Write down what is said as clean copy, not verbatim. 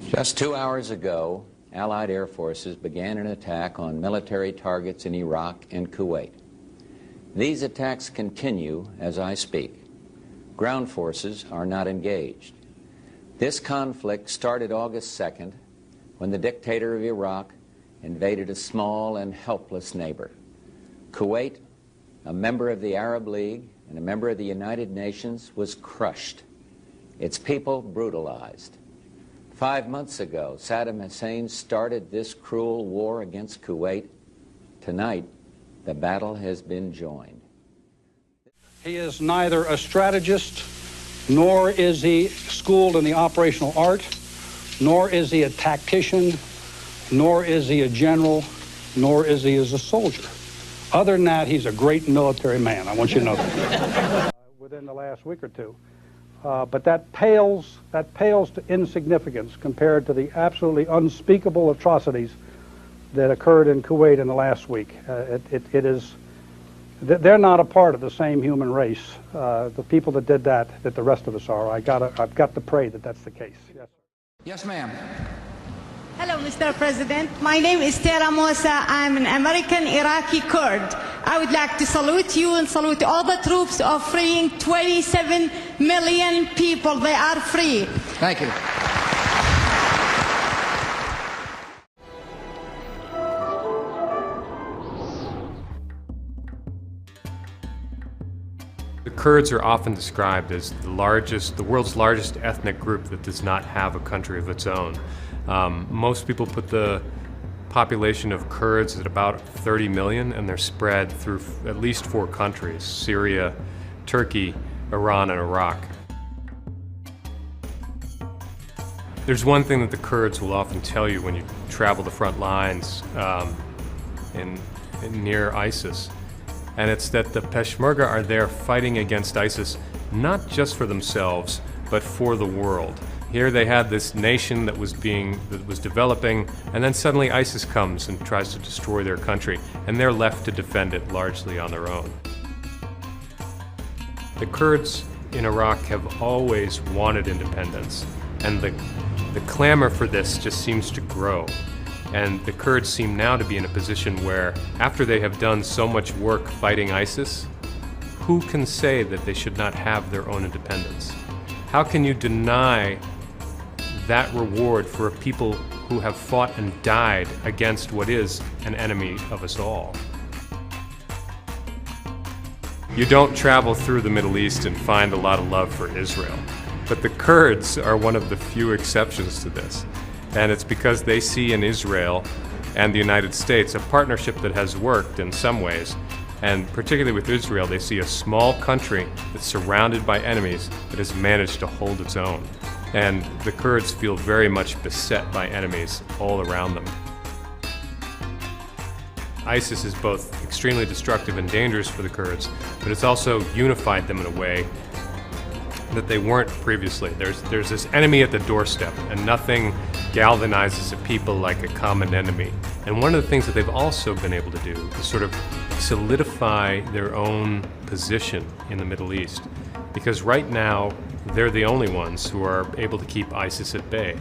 Just 2 hours ago, Allied air forces began an attack on military targets in Iraq and Kuwait. These attacks continue as I speak. Ground forces are not engaged. This conflict started August 2nd when the dictator of Iraq invaded a small and helpless neighbor. Kuwait, a member of the Arab League and a member of the United Nations, was crushed, its people brutalized. 5 months ago, Saddam Hussein started this cruel war against Kuwait. Tonight, the battle has been joined. He is neither a strategist, nor is he schooled in the operational art, nor is he a tactician, nor is he a general, nor is he as a soldier. Other than that, he's a great military man. I want you to know that. Within the last week or two. But that pales to insignificance compared to the absolutely unspeakable atrocities that occurred in Kuwait in the last week. They're not a part of the same human race. The people that did that the rest of us are. I've got to pray that that's the case. Yes. Yes, ma'am. Hello, Mr. President. My name is Tara Mosa. I'm an American Iraqi Kurd. I would like to salute you and salute all the troops of freeing 27 million people. They are free. Thank you. The Kurds are often described as the world's largest ethnic group that does not have a country of its own. Most people put the population of Kurds at about 30 million, and they're spread through at least 4 countries: Syria, Turkey, Iran, and Iraq. There's one thing that the Kurds will often tell you when you travel the front lines near ISIS, and it's that the Peshmerga are there fighting against ISIS not just for themselves, but for the world. Here they had this nation that was developing, and then suddenly ISIS comes and tries to destroy their country, and they're left to defend it largely on their own. The Kurds in Iraq have always wanted independence, and the clamor for this just seems to grow. And the Kurds seem now to be in a position where, after they have done so much work fighting ISIS, who can say that they should not have their own independence? How can you deny that reward for a people who have fought and died against what is an enemy of us all? You don't travel through the Middle East and find a lot of love for Israel, but the Kurds are one of the few exceptions to this. And it's because they see in Israel and the United States a partnership that has worked in some ways. And particularly with Israel, they see a small country that's surrounded by enemies that has managed to hold its own. And the Kurds feel very much beset by enemies all around them. ISIS is both extremely destructive and dangerous for the Kurds, but it's also unified them in a way that they weren't previously. There's this enemy at the doorstep, and nothing galvanizes a people like a common enemy. And one of the things that they've also been able to do is sort of solidify their own position in the Middle East, because right now they're the only ones who are able to keep ISIS at bay.